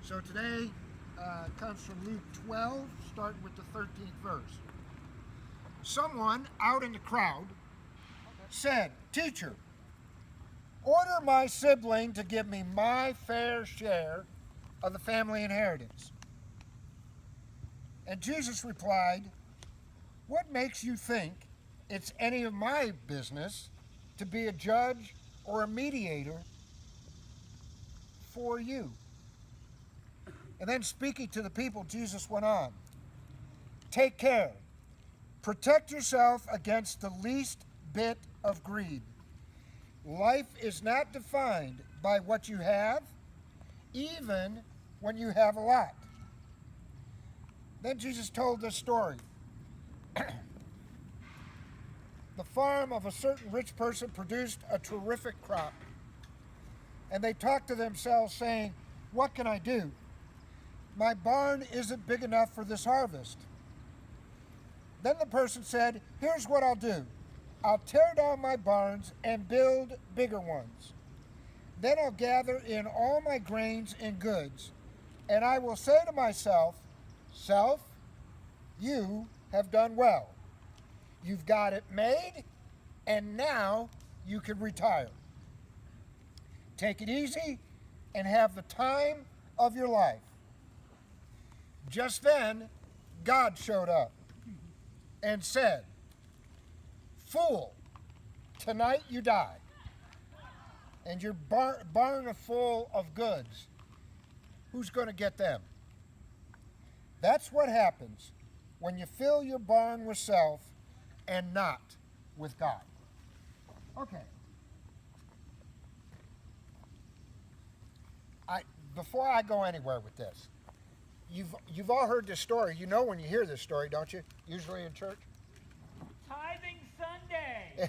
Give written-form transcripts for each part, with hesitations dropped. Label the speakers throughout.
Speaker 1: So today comes from Luke 12, starting with the 13th verse. Someone out in the crowd said, "Teacher, order my sibling to give me my fair share of the family inheritance." And Jesus replied, "What makes you think it's any of my business to be a judge or a mediator for you?" And then speaking to the people, Jesus went on, "Take care. Protect yourself against the least bit of greed. Life is not defined by what you have, even when you have a lot." Then Jesus told this story. The farm of a certain rich person produced a terrific crop. And they talked to themselves, saying, "What can I do? My barn isn't big enough for this harvest." Then the person said, "Here's what I'll do. I'll tear down my barns and build bigger ones. Then I'll gather in all my grains and goods, and I will say to myself, 'Self, you have done well. You've got it made, and now you can retire. Take it easy and have the time of your life.'" Just then, God showed up and said, "Fool, tonight you die, and your barn is full of goods. Who's going to get them?" That's what happens when you fill your barn with self and not with God. Okay. Before I go anywhere with this, you've all heard this story. You know when you hear this story, don't you? Usually in church.
Speaker 2: Tithing Sunday.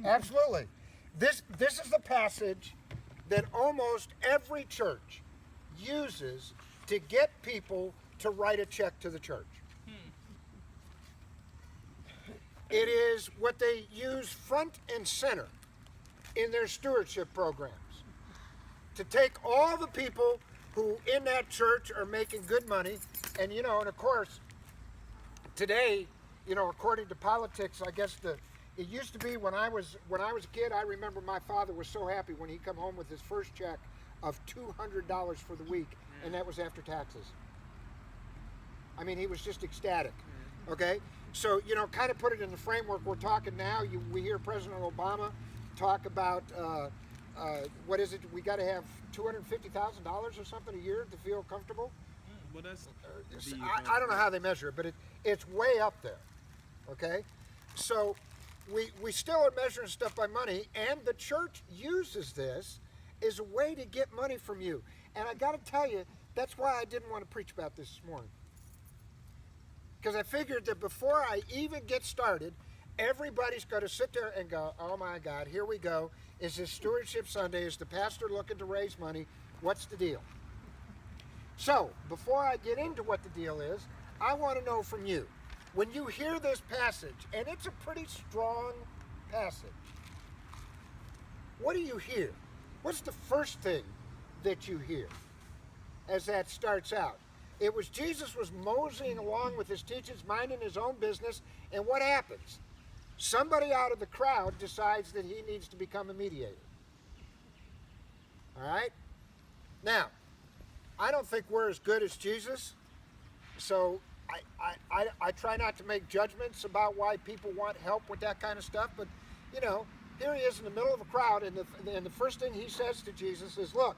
Speaker 1: Absolutely. This is the passage that almost every church uses to get people to write a check to the church. It is what they use front and center in their stewardship programs, to take all the people who in that church are making good money. And and of course today, according to politics, I guess it used to be when I was a kid. I remember my father was so happy when he come home with his first check of $200 for the week, and that was after taxes. I mean, he was just ecstatic. Okay, so kind of put it in the framework we're talking now. We hear President Obama talk about what is it? We got to have $250,000 or something a year to feel comfortable.
Speaker 3: Well, that's
Speaker 1: I don't know how they measure it, but it's way up there. Okay, so we still are measuring stuff by money, and the church uses this as a way to get money from you. And I got to tell you, that's why I didn't want to preach about this morning, because I figured that before I even get started, everybody's going to sit there and go, "Oh my God, here we go. Is this Stewardship Sunday? Is the pastor looking to raise money? What's the deal?" So, before I get into what the deal is, I want to know from you, when you hear this passage, and it's a pretty strong passage, what do you hear? What's the first thing that you hear as that starts out? It was Jesus was moseying along with his teachings, minding his own business, and what happens? Somebody out of the crowd decides that he needs to become a mediator. All right? Now, I don't think we're as good as Jesus, so I try not to make judgments about why people want help with that kind of stuff, but, here he is in the middle of a crowd, and the first thing he says to Jesus is, "Look,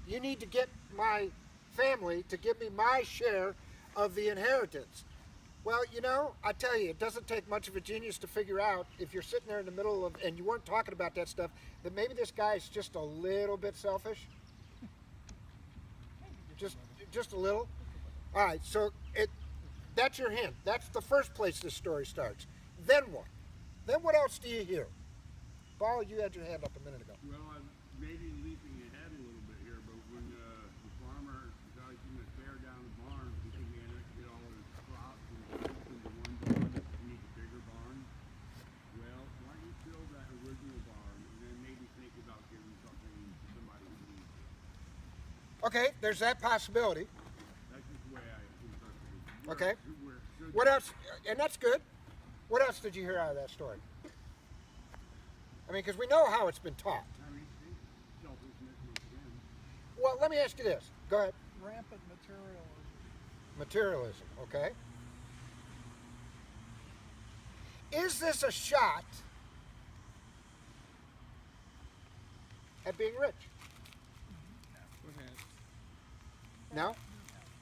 Speaker 1: you need to get my family to give me my share of the inheritance." Well, I tell you, it doesn't take much of a genius to figure out, if you're sitting there in the middle of, and you weren't talking about that stuff, that maybe this guy's just a little bit selfish. Just a little. All right, so that's your hint. That's the first place this story starts. Then what? Then what else do you hear? Paul, you had your hand up a minute ago.
Speaker 3: well. I'm maybe leaping ahead a little bit here, but when the farmer decides he's going to tear down the barn because he can't get all his crops and goods into one barn, he needs a bigger barn. Well, why don't you fill that original barn and then maybe think about giving something to somebody who needs it?
Speaker 1: Okay, there's that possibility.
Speaker 3: That's just the way I interpret it.
Speaker 1: Okay.
Speaker 3: Where
Speaker 1: What else? And that's good. What else did you hear out of that story? I mean, because we know how it's been taught.
Speaker 3: I mean, selfishness once again.
Speaker 1: Well, let me ask you this. Go ahead.
Speaker 4: Rampant materialism.
Speaker 1: Materialism, okay? Is this a shot at being rich? No?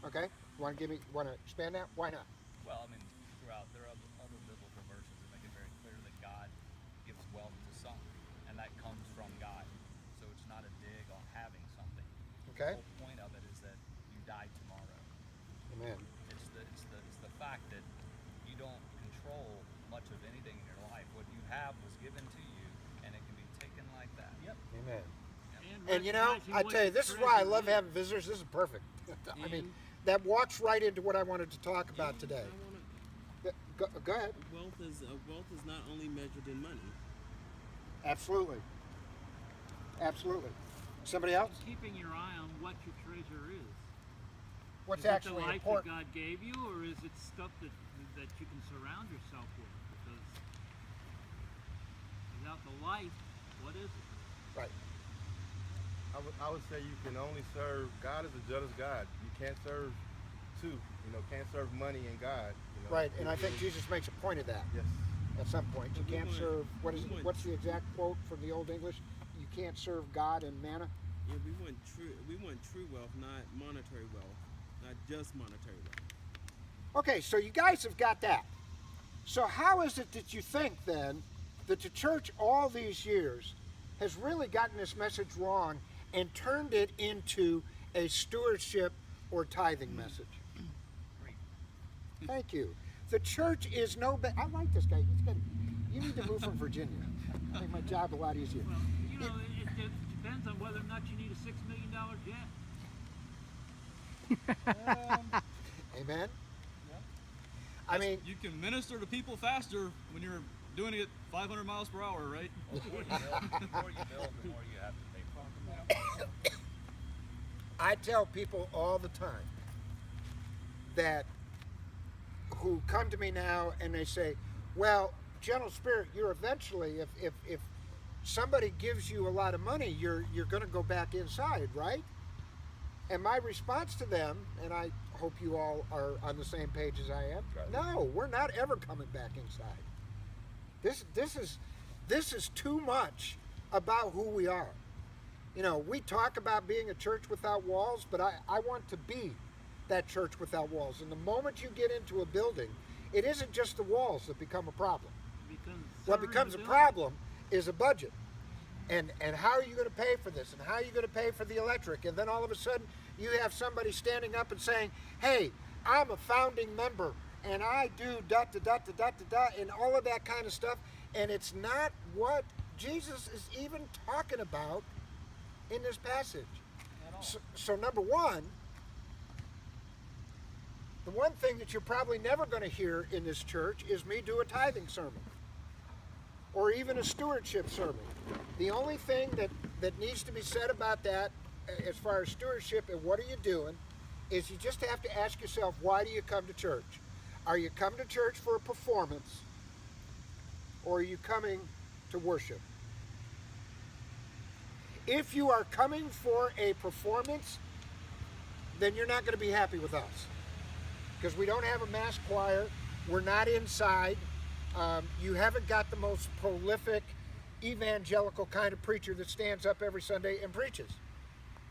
Speaker 1: Okay. Want to expand that? Why not?
Speaker 5: Well, I mean, throughout there are other biblical verses that make it very clear that God gives wealth to some, and that comes from God. So it's not a dig on having something.
Speaker 1: Okay.
Speaker 5: The whole point of it is that you die tomorrow.
Speaker 1: Amen.
Speaker 5: It's the fact that you don't control much of anything in your life. What you have was given to you, and it can be taken like that. Yep.
Speaker 1: Amen. And you know, I tell you, this is why I love having visitors. This is perfect. I mean, that walks right into what I wanted to talk about today. Go ahead.
Speaker 6: Wealth is not only measured in money.
Speaker 1: Absolutely. Absolutely. Somebody else?
Speaker 2: Keeping your eye on what your treasure is.
Speaker 1: What's
Speaker 2: Is it
Speaker 1: actually
Speaker 2: the life
Speaker 1: important?
Speaker 2: that God gave you, or is it stuff that you can surround yourself with? Because without the life, what is it?
Speaker 1: Right.
Speaker 7: I would say you can only serve God is a jealous God. You can't serve two. You know, can't serve money and God. You know,
Speaker 1: Right, and I think Jesus makes a point of that
Speaker 7: Yes.
Speaker 1: at some point. You
Speaker 6: But we
Speaker 1: can't
Speaker 6: want-
Speaker 1: serve,
Speaker 6: we want-
Speaker 1: what's the exact quote from the Old English? You can't serve God and manna.
Speaker 6: Yeah, we want true wealth, not monetary wealth, not just monetary wealth.
Speaker 1: Okay, so you guys have got that. So how is it that you think then that the church all these years has really gotten this message wrong and turned it into a stewardship or tithing message? Thank you. The church is no better. I like this guy. He's good. You need to move from Virginia. Make my job a lot easier.
Speaker 2: Well, you know, it depends on whether or not you need a $6 million jet.
Speaker 1: Amen. I mean,
Speaker 8: You can minister to people faster when you're doing it at 500 miles per hour, right?
Speaker 5: The more you build, the more you have to pay for.
Speaker 1: I tell people all the time that who come to me now and they say, well, Gentle Spirit, you're eventually, if somebody gives you a lot of money, you're going to go back inside, right? And my response to them, and I hope you all are on the same page as I am, no, we're not ever coming back inside. This is too much about who we are. You know, we talk about being a church without walls, but I want to be that church without walls. And the moment you get into a building, it isn't just the walls that become a problem. What becomes a problem is a budget. And how are you going to pay for this? And how are you going to pay for the electric? And then all of a sudden, you have somebody standing up and saying, hey, I'm a founding member, and I do da-da-da-da-da-da-da, and all of that kind of stuff. And it's not what Jesus is even talking about in this passage. So number one, the one thing that you're probably never going to hear in this church is me do a tithing sermon or even a stewardship sermon. The only thing that needs to be said about that as far as stewardship and what are you doing is you just have to ask yourself, why do you come to church? Are you coming to church for a performance or are you coming to worship? If you are coming for a performance, then you're not going to be happy with us. Because we don't have a mass choir. We're not inside. You haven't got the most prolific evangelical kind of preacher that stands up every Sunday and preaches.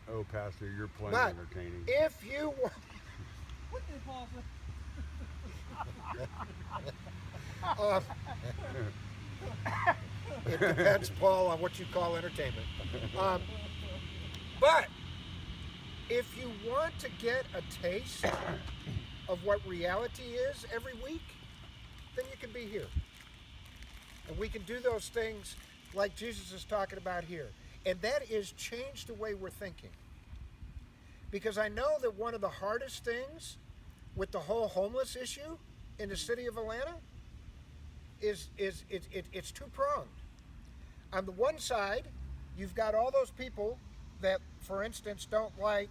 Speaker 3: Oh, Pastor, you're plenty
Speaker 1: But
Speaker 3: entertaining.
Speaker 1: if you want...
Speaker 4: What did Paul say?
Speaker 1: It depends, Paul, on what you call entertainment. But if you want to get a taste of what reality is every week, then you can be here. And we can do those things like Jesus is talking about here. And that is change the way we're thinking. Because I know that one of the hardest things with the whole homeless issue in the city of Atlanta is it's two-pronged. On the one side, you've got all those people that, for instance, don't like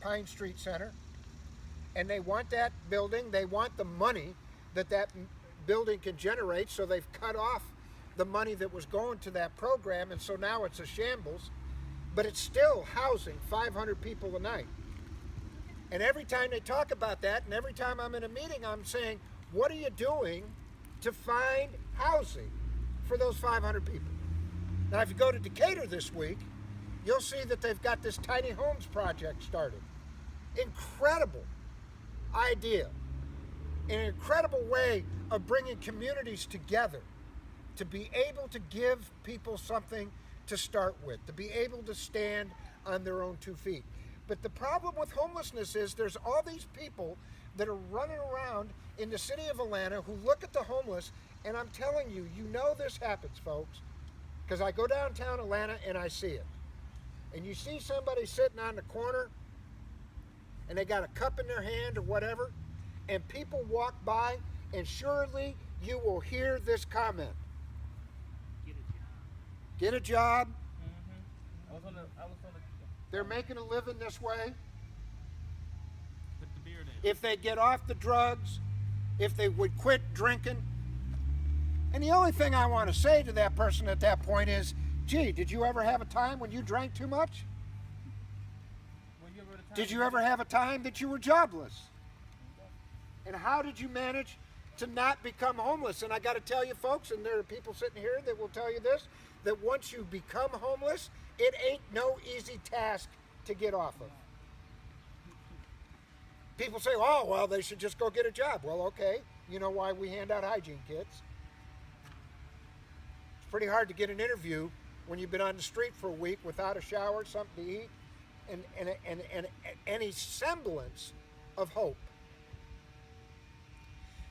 Speaker 1: Pine Street Center, and they want that building. They want the money that building can generate, so they've cut off the money that was going to that program, and so now it's a shambles, but it's still housing 500 people a night. And every time they talk about that, and every time I'm in a meeting, I'm saying, what are you doing to find housing for those 500 people? Now, if you go to Decatur this week, you'll see that they've got this tiny homes project started. Incredible idea. An incredible way of bringing communities together to be able to give people something to start with, to be able to stand on their own 2 feet. But the problem with homelessness is there's all these people that are running around in the city of Atlanta who look at the homeless, and I'm telling you, you know this happens, folks, because I go downtown Atlanta and I see it. And you see somebody sitting on the corner and they got a cup in their hand or whatever, and people walk by, and surely you will hear this comment.
Speaker 2: Get a job.
Speaker 1: Get a job.
Speaker 5: I was on the
Speaker 1: They're making a living this way.
Speaker 5: put the beard in.
Speaker 1: If they get off the drugs, if they would quit drinking. And the only thing I want to say to that person at that point is, gee, did you ever have a time when you drank too much? Did you ever have a time that you were jobless? And how did you manage to not become homeless? And I got to tell you, folks, and there are people sitting here that will tell you this, that once you become homeless, it ain't no easy task to get off of. People say, oh, well, they should just go get a job. Well, okay. You know why we hand out hygiene kits? It's pretty hard to get an interview when you've been on the street for a week without a shower, something to eat, and any semblance of hope.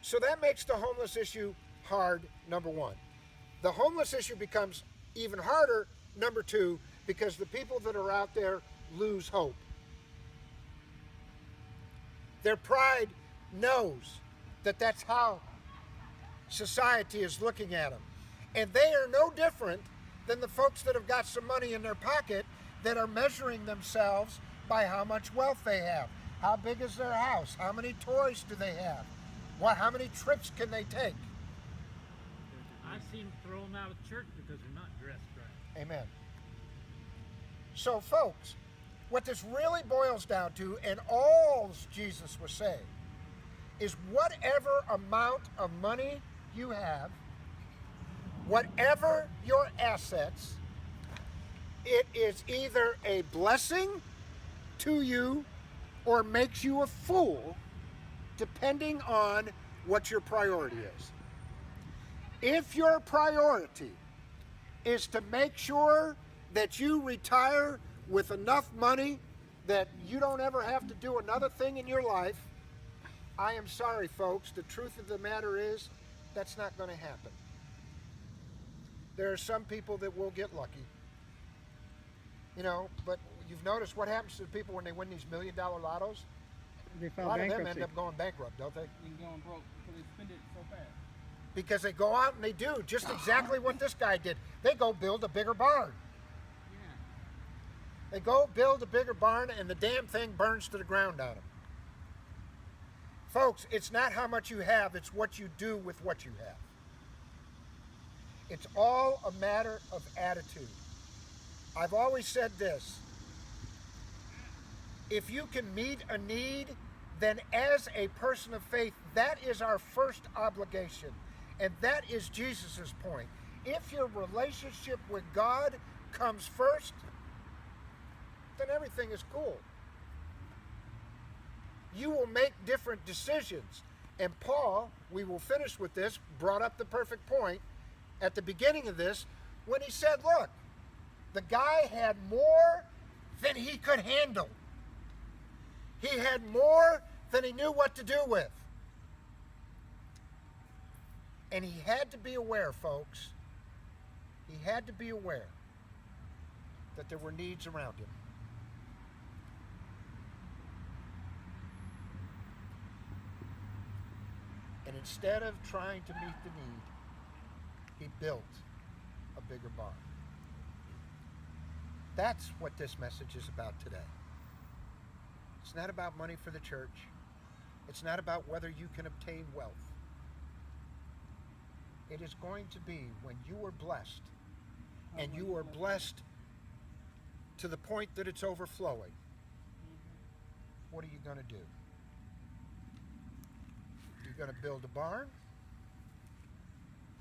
Speaker 1: So that makes the homeless issue hard, number one. The homeless issue becomes even harder, number two, because the people that are out there lose hope. Their pride knows that that's how society is looking at them. And they are no different than the folks that have got some money in their pocket that are measuring themselves by how much wealth they have. How big is their house? How many toys do they have? How many trips can they take?
Speaker 2: I've seen them throw them out of church because they're not dressed right.
Speaker 1: Amen. So, folks, what this really boils down to, and all Jesus was saying, is whatever amount of money you have, whatever your assets, it is either a blessing to you or makes you a fool, depending on what your priority is. If your priority is to make sure that you retire with enough money that you don't ever have to do another thing in your life, I am sorry, folks. The truth of the matter is that's not going to happen. There are some people that will get lucky. You know, but you've noticed what happens to the people when they win these $1 million lottos?
Speaker 4: They
Speaker 1: A
Speaker 4: file
Speaker 1: lot of them
Speaker 4: bankruptcy.
Speaker 1: end up going bankrupt, don't they?
Speaker 4: And going broke because they spend it so fast.
Speaker 1: Because they go out and they do just exactly what this guy did. They go build a bigger barn. They go build a bigger barn and the damn thing burns to the ground on them. Folks, it's not how much you have, it's what you do with what you have. It's all a matter of attitude. I've always said this. If you can meet a need, then as a person of faith, that is our first obligation. And that is Jesus' point. If your relationship with God comes first, then everything is cool. You will make different decisions. And Paul, we will finish with this, brought up the perfect point at the beginning of this when he said, look, the guy had more than he could handle. He had more than he knew what to do with. And he had to be aware, folks. He had to be aware that there were needs around him. And instead of trying to meet the need, he built a bigger barn. That's what this message is about today. not about money for the church. It's not about whether you can obtain wealth. It is going to be when you are blessed, and you are blessed to the point that it's overflowing. What are you going to do? You're going to build a barn,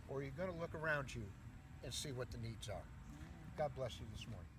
Speaker 1: or you're going to look around you and see what the needs are. God bless you this morning.